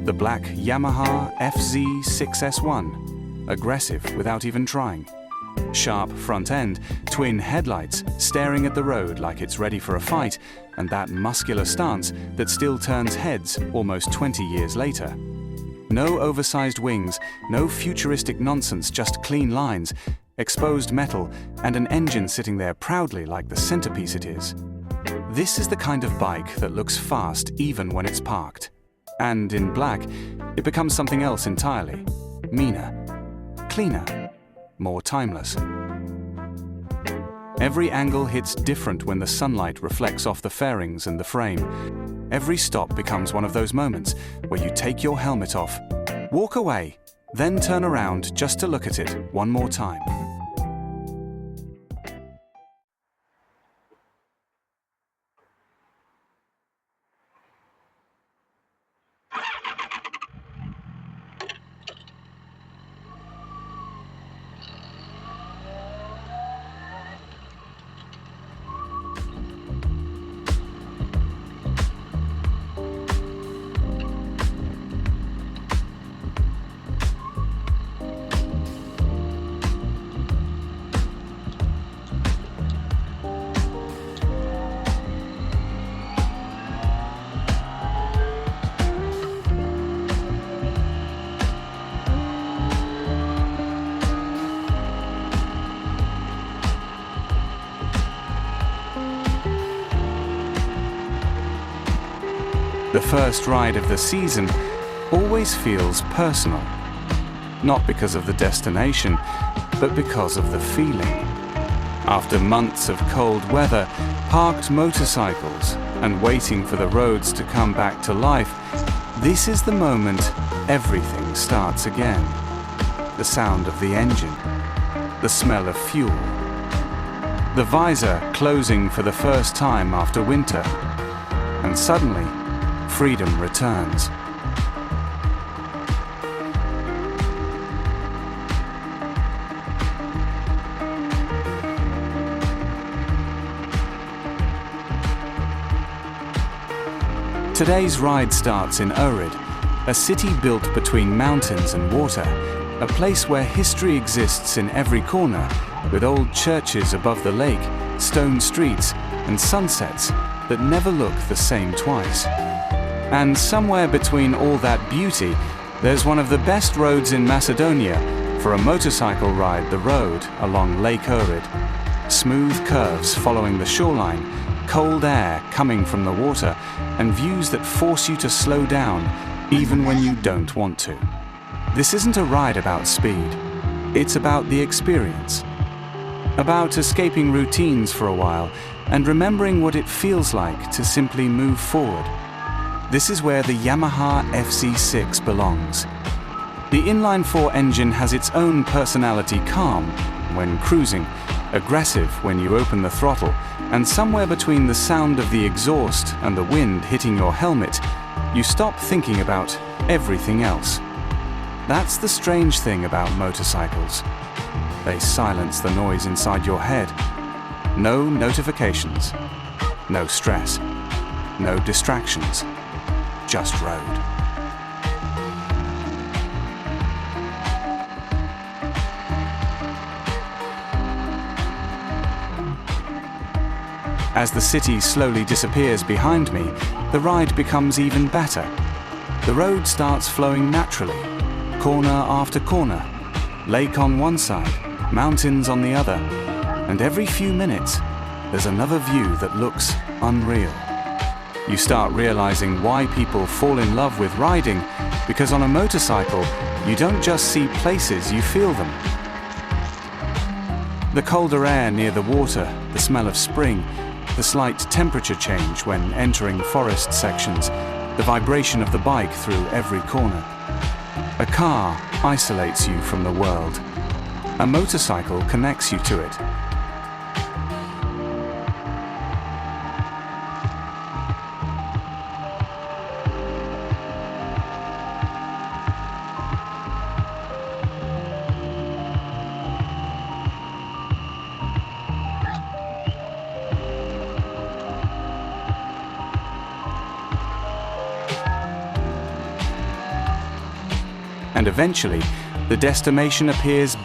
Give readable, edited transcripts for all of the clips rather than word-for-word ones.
The black Yamaha FZ6 S1, aggressive without even trying. Sharp front end, twin headlights, staring at the road like it's ready for a fight, and that muscular stance that still turns heads almost 20 years later. No oversized wings, no futuristic nonsense, just clean lines, exposed metal, and an engine sitting there proudly like the centerpiece it is. This is the kind of bike that looks fast even when it's parked. And in black, it becomes something else entirely. Meaner, cleaner, more timeless. Every angle hits different when the sunlight reflects off the fairings and the frame. Every stop becomes one of those moments where you take your helmet off, walk away, then turn around just to look at it one more time. The first ride of the season always feels personal, not because of the destination, but because of the feeling. After months of cold weather, parked motorcycles, and waiting for the roads to come back to life, this is the moment everything starts again. The sound of the engine, the smell of fuel, the visor closing for the first time after winter, and suddenly, freedom returns. Today's ride starts in Ohrid, a city built between mountains and water, a place where history exists in every corner, with old churches above the lake, stone streets, and sunsets that never look the same twice. And somewhere between all that beauty, there's one of the best roads in Macedonia for a motorcycle ride the road along Lake Ohrid. Smooth curves following the shoreline, cold air coming from the water, and views that force you to slow down even when you don't want to. This isn't a ride about speed. It's about the experience. About escaping routines for a while and remembering what it feels like to simply move forward. This is where the Yamaha FZ6 belongs. The inline-4 engine has its own personality, calm when cruising, aggressive when you open the throttle, and somewhere between the sound of the exhaust and the wind hitting your helmet, you stop thinking about everything else. That's the strange thing about motorcycles. They silence the noise inside your head. No notifications, no stress, no distractions. Just road. As the city slowly disappears behind me, the ride becomes even better. The road starts flowing naturally, corner after corner, lake on one side, mountains on the other, and every few minutes, there's another view that looks unreal. You start realizing why people fall in love with riding, because on a motorcycle, you don't just see places, you feel them. The colder air near the water, the smell of spring, the slight temperature change when entering forest sections, the vibration of the bike through every corner. A car isolates you from the world. A motorcycle connects you to it. And eventually, the destination appears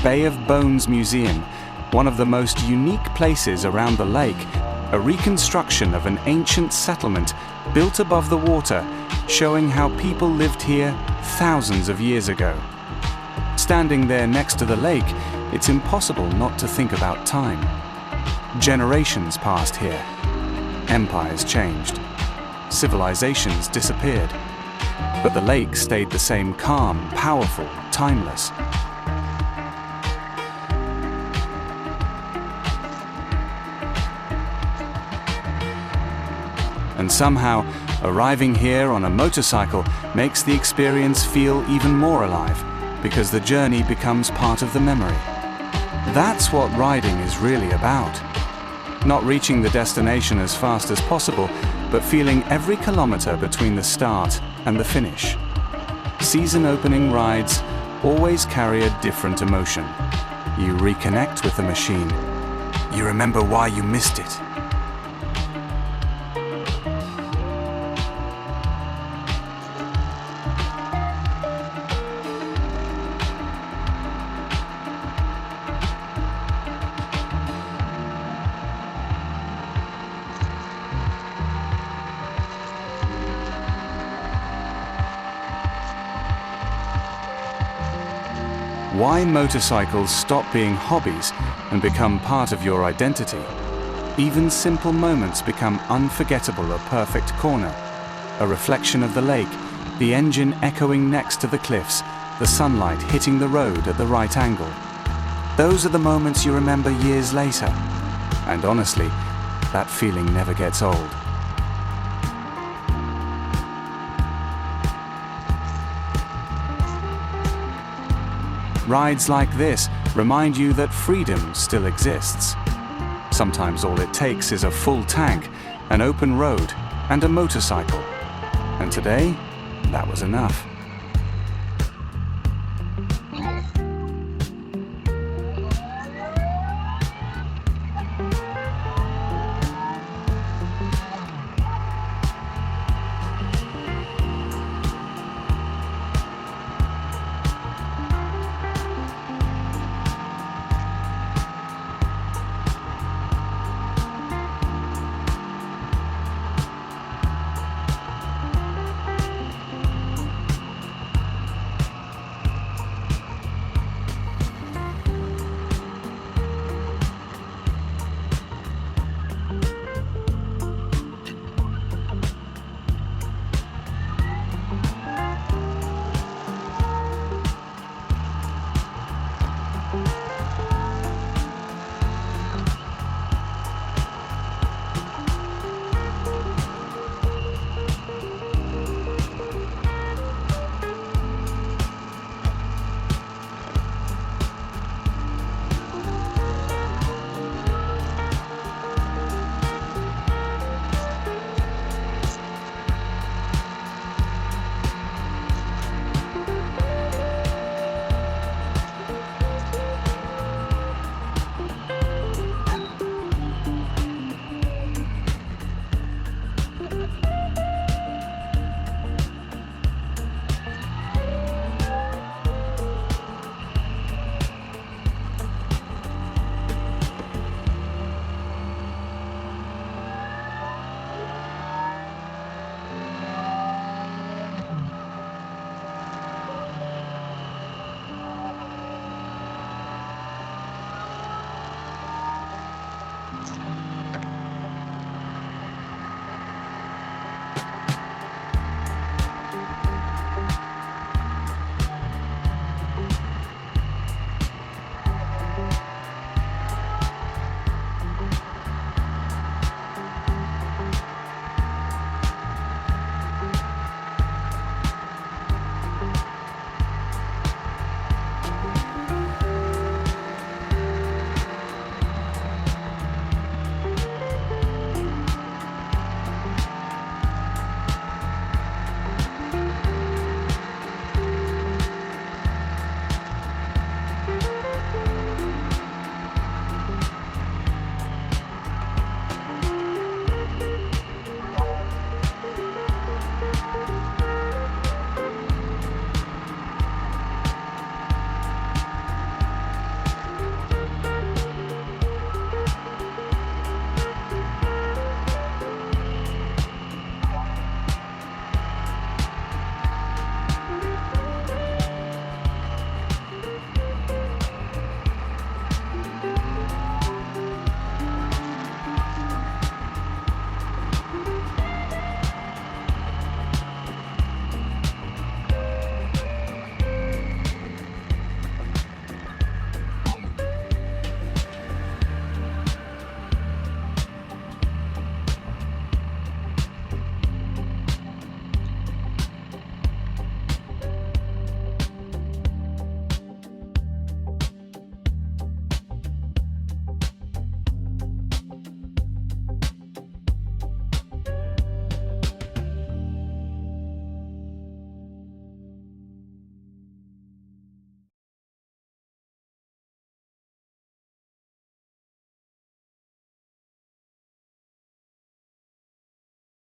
Bay of Bones Museum, one of the most unique places around the lake, a reconstruction of an ancient settlement built above the water, showing how people lived here thousands of years ago. Standing there next to the lake, it's impossible not to think about time. Generations passed here. Empires changed. Civilizations disappeared. But the lake stayed the same, calm, powerful, timeless. And somehow, arriving here on a motorcycle makes the experience feel even more alive, because the journey becomes part of the memory. That's what riding is really about. Not reaching the destination as fast as possible, but feeling every kilometer between the start and the finish. Season opening rides always carry a different emotion. You reconnect with the machine. You remember why you missed it. Why motorcycles stop being hobbies and become part of your identity. Even simple moments become unforgettable. A perfect corner, a reflection of the lake, the engine echoing next to the cliffs, the sunlight hitting the road at the right angle. Those are the moments you remember years later. And honestly, that feeling never gets old. Rides like this remind you that freedom still exists. Sometimes all it takes is a full tank, an open road, and a motorcycle. And today, that was enough.